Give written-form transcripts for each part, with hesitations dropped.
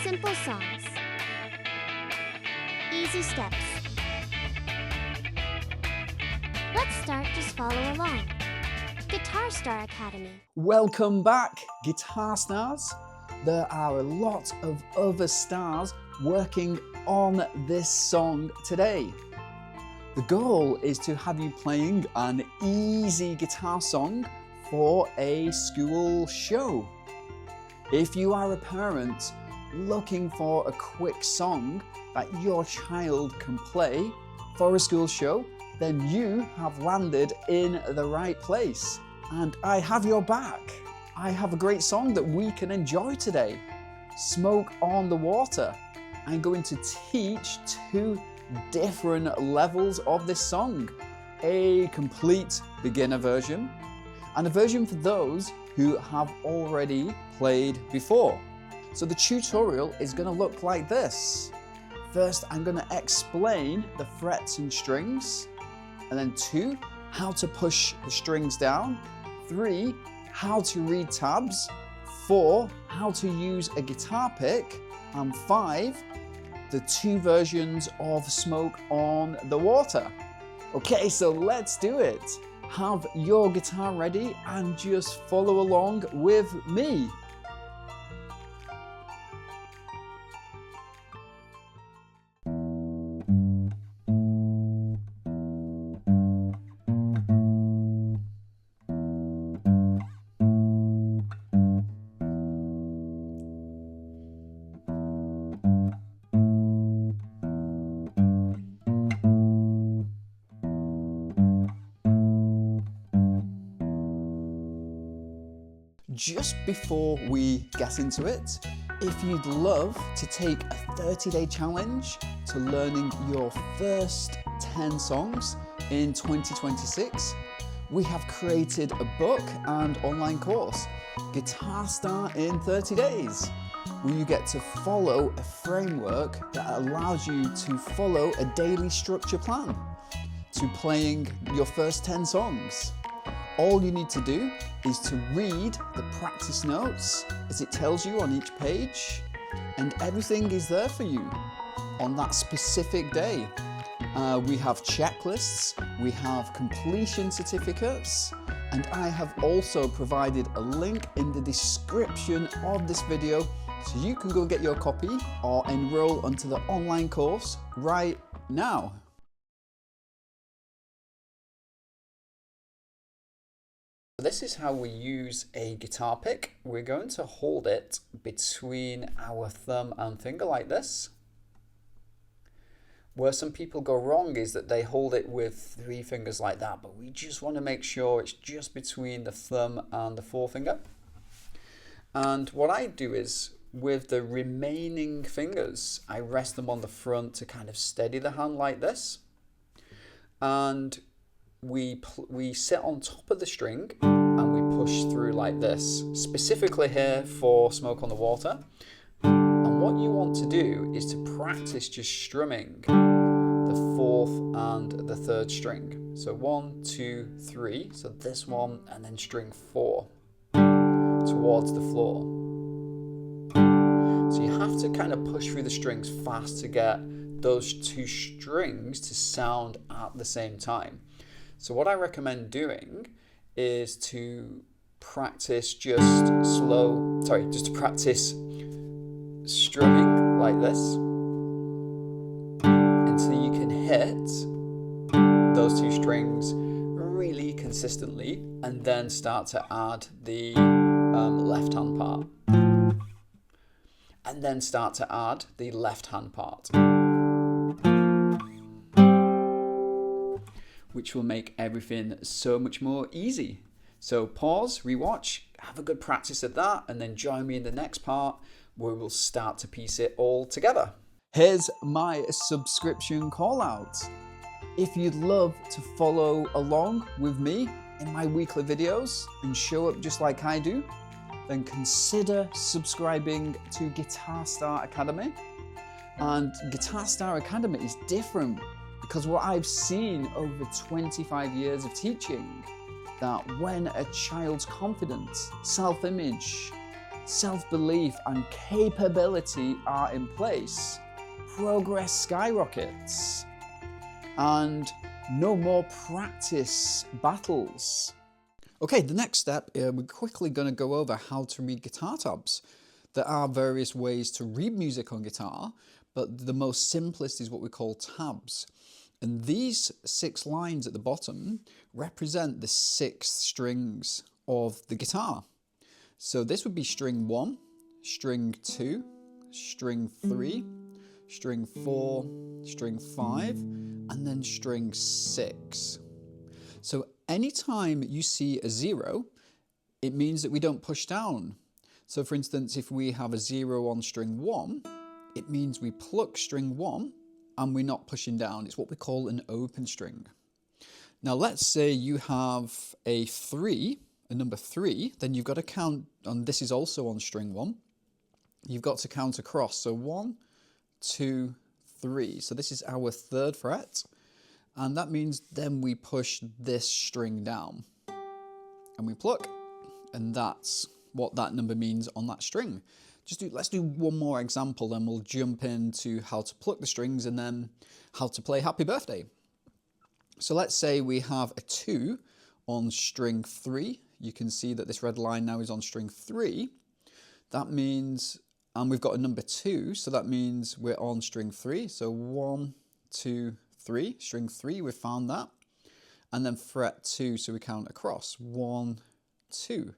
Simple songs. Easy steps. Let's start, just follow along. Guitar Star Academy. Welcome back, Guitar Stars. There are a lot of other stars working on this song today. The goal is to have you playing an easy guitar song for a school show. If you are a parent looking for a quick song that your child can play for a school show, then you have landed in the right place. And I have your back. I have a great song that we can enjoy today. Smoke on the Water. I'm going to teach 2 different levels of this song. A complete beginner version and a version for those who have already played before. So the tutorial is going to look like this. First, I'm going to explain the frets and strings, and then 2, how to push the strings down, 3, how to read tabs, 4, how to use a guitar pick, and 5, the 2 versions of Smoke on the Water. Okay, so let's do it. Have your guitar ready and just follow along with me. Just before we get into it, if you'd love to take a 30-day challenge to learning your first 10 songs in 2026, we have created a book and online course, Guitar Star in 30 Days, where you get to follow a framework that allows you to follow a daily structure plan to playing your first 10 songs. All you need to do is to read the practice notes as it tells you on each page, and everything is there for you on that specific day. We have checklists, we have completion certificates, and I have also provided a link in the description of this video so you can go get your copy or enroll onto the online course right now. This is how we use a guitar pick. We're going to hold it between our thumb and finger like this. Where some people go wrong is that they hold it with 3 fingers like that, but we just want to make sure it's just between the thumb and the forefinger. And what I do is, with the remaining fingers, I rest them on the front to kind of steady the hand like this. And we sit on top of the string and we push through like this, specifically here for Smoke on the Water. And what you want to do is to practice just strumming the 4th and the 3rd string. So 1, 2, 3, so this one, and then string 4 towards the floor. So you have to kind of push through the strings fast to get those 2 strings to sound at the same time. So what I recommend doing is to practice just to practice strumming like this until you can hit those 2 strings really consistently, and then start to add the left hand part, and then start to add the left hand part, which will make everything so much more easy. So pause, rewatch, have a good practice at that, and then join me in the next part where we'll start to piece it all together. Here's my subscription call out. If you'd love to follow along with me in my weekly videos and show up just like I do, then consider subscribing to Guitar Star Academy. And Guitar Star Academy is different because what I've seen over 25 years of teaching, that when a child's confidence, self-image, self-belief and capability are in place, progress skyrockets, and no more practice battles. Okay, the next step, we're quickly going to go over how to read guitar tabs. There are various ways to read music on guitar, but the most simplest is what we call tabs. And these 6 lines at the bottom represent the 6 strings of the guitar. So this would be string 1, string 2, string 3, string 4, string 5, and then string 6. So anytime you see a 0, it means that we don't push down. So for instance, if we have a 0 on string 1, it means we pluck string 1 and we're not pushing down. It's what we call an open string. Now let's say you have a 3, a number 3, then you've got to count, and this is also on string 1, you've got to count across. So 1, 2, 3. So this is our 3rd fret, and that means then we push this string down and we pluck, and that's what that number means on that string. Let's do one more example, then we'll jump into how to pluck the strings and then how to play Happy Birthday. So let's say we have a 2 on string 3. You can see that this red line now is on string 3. That means, and we've got a number 2, so that means we're on string 3. So 1, 2, 3, string 3, we found that. And then fret 2, so we count across. 1, 2,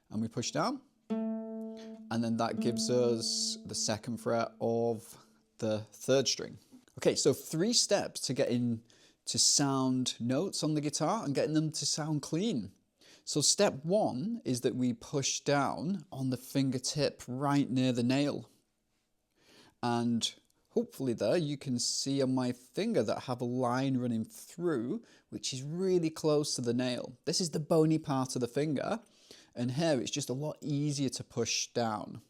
and we push down. And then that gives us the 2nd fret of the 3rd string. Okay, so 3 steps to getting to sound notes on the guitar and getting them to sound clean. So step 1 is that we push down on the fingertip right near the nail. And hopefully there you can see on my finger that I have a line running through, which is really close to the nail. This is the bony part of the finger. And here it's just a lot easier to push down.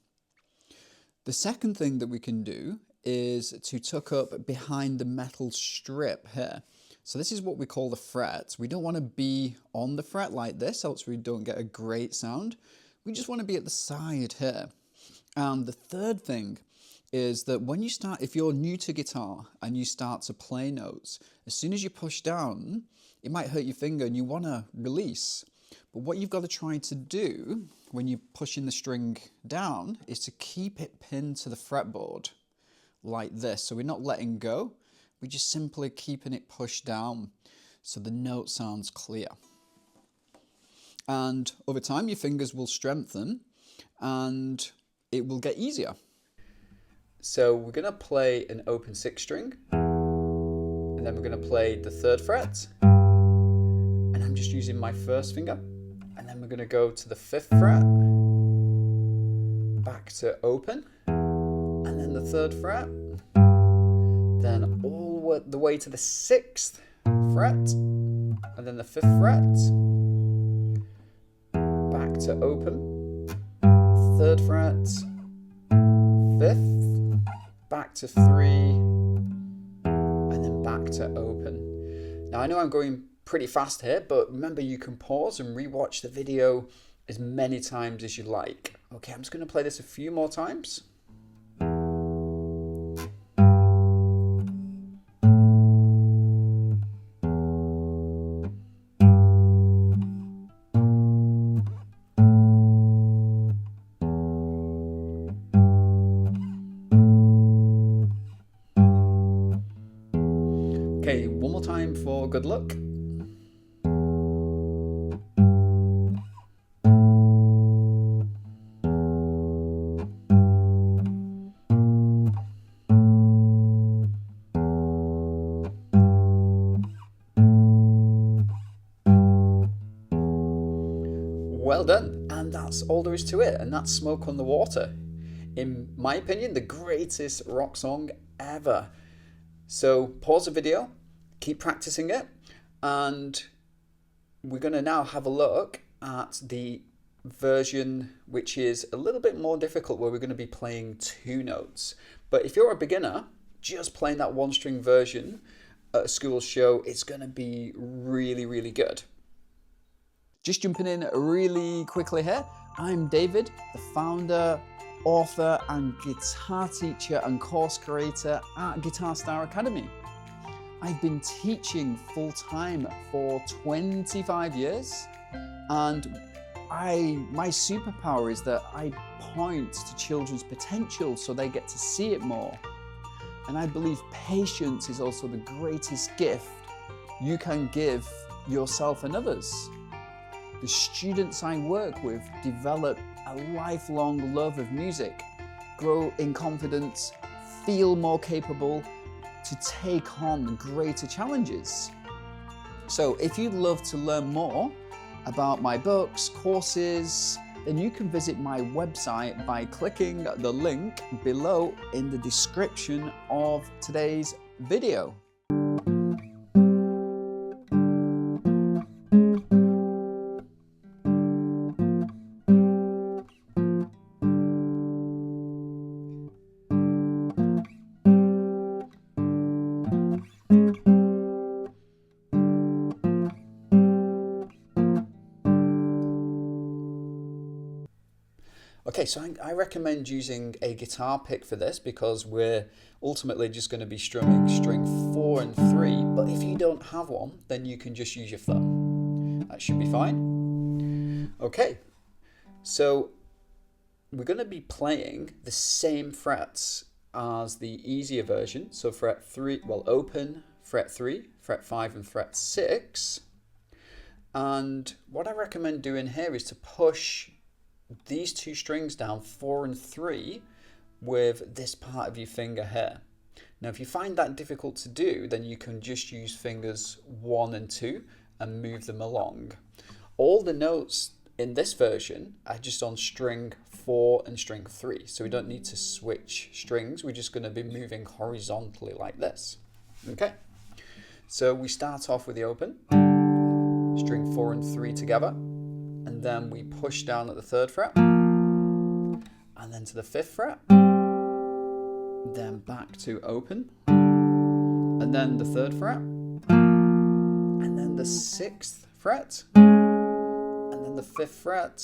The second thing that we can do is to tuck up behind the metal strip here. So this is what we call the fret. We don't want to be on the fret like this, else we don't get a great sound. We just want to be at the side here. And the third thing is that when you start, if you're new to guitar and you start to play notes, as soon as you push down, it might hurt your finger and you want to release. But what you've got to try to do when you're pushing the string down is to keep it pinned to the fretboard like this. So we're not letting go, we're just simply keeping it pushed down so the note sounds clear. And over time your fingers will strengthen and it will get easier. So we're going to play an open 6 string, and then we're going to play the 3rd fret, and I'm just using my 1st finger, and then we're going to go to the 5th fret, back to open, and then the 3rd fret, then all the way to the 6th fret, and then the 5th fret, back to open, 3rd fret, 5th, back to 3, and then back to open. Now I know I'm going pretty fast here, but remember you can pause and rewatch the video as many times as you like. Okay, I'm just going to play this a few more times. Okay, one more time for good luck. Well done, and that's all there is to it, and that's Smoke on the Water. In my opinion, the greatest rock song ever. So pause the video, keep practicing it, and we're going to now have a look at the version which is a little bit more difficult, where we're going to be playing 2 notes. But if you're a beginner, just playing that 1-string version at a school show, it's going to be really, really good. Just jumping in really quickly here, I'm David, the founder, author and guitar teacher and course creator at Guitar Star Academy. I've been teaching full-time for 25 years, and my superpower is that I point to children's potential so they get to see it more. And I believe patience is also the greatest gift you can give yourself and others. The students I work with develop a lifelong love of music, grow in confidence, feel more capable to take on greater challenges. So if you'd love to learn more about my books, courses, then you can visit my website by clicking the link below in the description of today's video. Okay, so I recommend using a guitar pick for this because we're ultimately just going to be strumming string 4 and 3, but if you don't have one, then you can just use your thumb. That should be fine. Okay, so we're going to be playing the same frets as the easier version. So fret 3, well, open, fret 3, fret 5 and fret 6. And what I recommend doing here is to push these two strings down, 4 and 3, with this part of your finger here. Now if you find that difficult to do, then you can just use fingers 1 and 2 and move them along. All the notes in this version are just on string 4 and string 3, so we don't need to switch strings. We're just going to be moving horizontally like this. Okay, so we start off with the open, string 4 and 3 together, and then we push down at the 3rd fret, and then to the 5th fret, then back to open, and then the 3rd fret, and then the 6th fret, and then the 5th fret,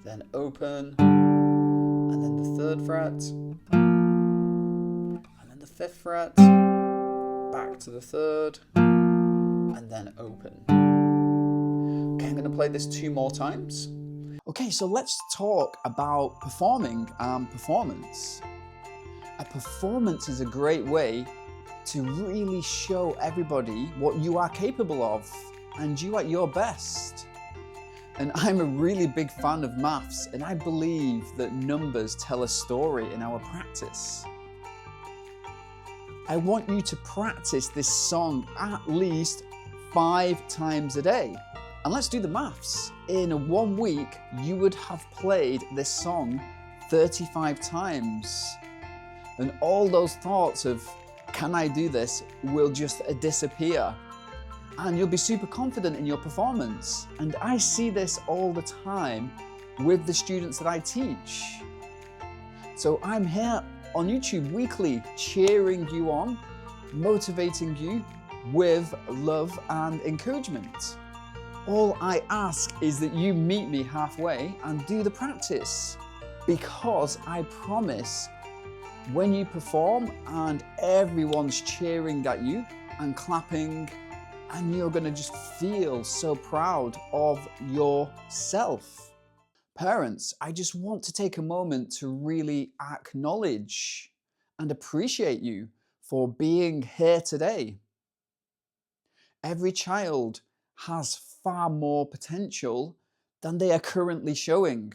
then open, and then the 3rd fret, and then the 5th fret, back to the 3rd, and then open. Okay, I'm going to play this 2 more times. Okay, so let's talk about performing and performance. A performance is a great way to really show everybody what you are capable of and you at your best. And I'm a really big fan of maths, and I believe that numbers tell a story in our practice. I want you to practice this song at least 5 times a day. And let's do the maths. In 1 week, you would have played this song 35 times. And all those thoughts of, can I do this, will just disappear. And you'll be super confident in your performance. And I see this all the time with the students that I teach. So I'm here on YouTube weekly, cheering you on, motivating you with love and encouragement. All I ask is that you meet me halfway and do the practice, because I promise when you perform and everyone's cheering at you and clapping, and you're going to just feel so proud of yourself. Parents, I just want to take a moment to really acknowledge and appreciate you for being here today. Every child has far more potential than they are currently showing.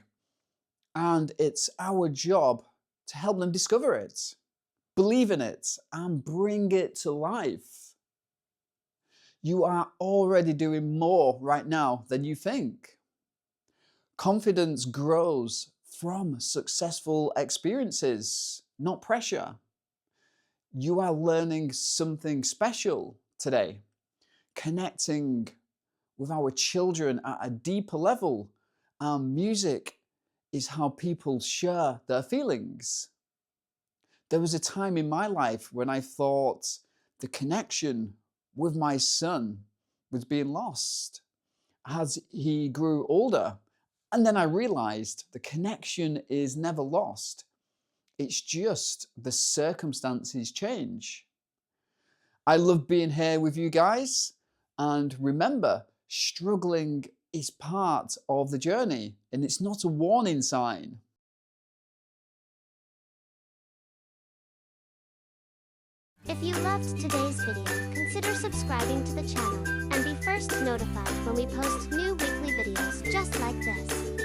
And it's our job to help them discover it, believe in it, and bring it to life. You are already doing more right now than you think. Confidence grows from successful experiences, not pressure. You are learning something special today, connecting with our children at a deeper level. Music is how people share their feelings. There was a time in my life when I thought the connection with my son was being lost. As he grew older, And then I realized the connection is never lost. It's just the circumstances change. I love being here with you guys. And remember, struggling is part of the journey and it's not a warning sign. If you loved today's video, consider subscribing to the channel and be first notified when we post new weekly videos just like this.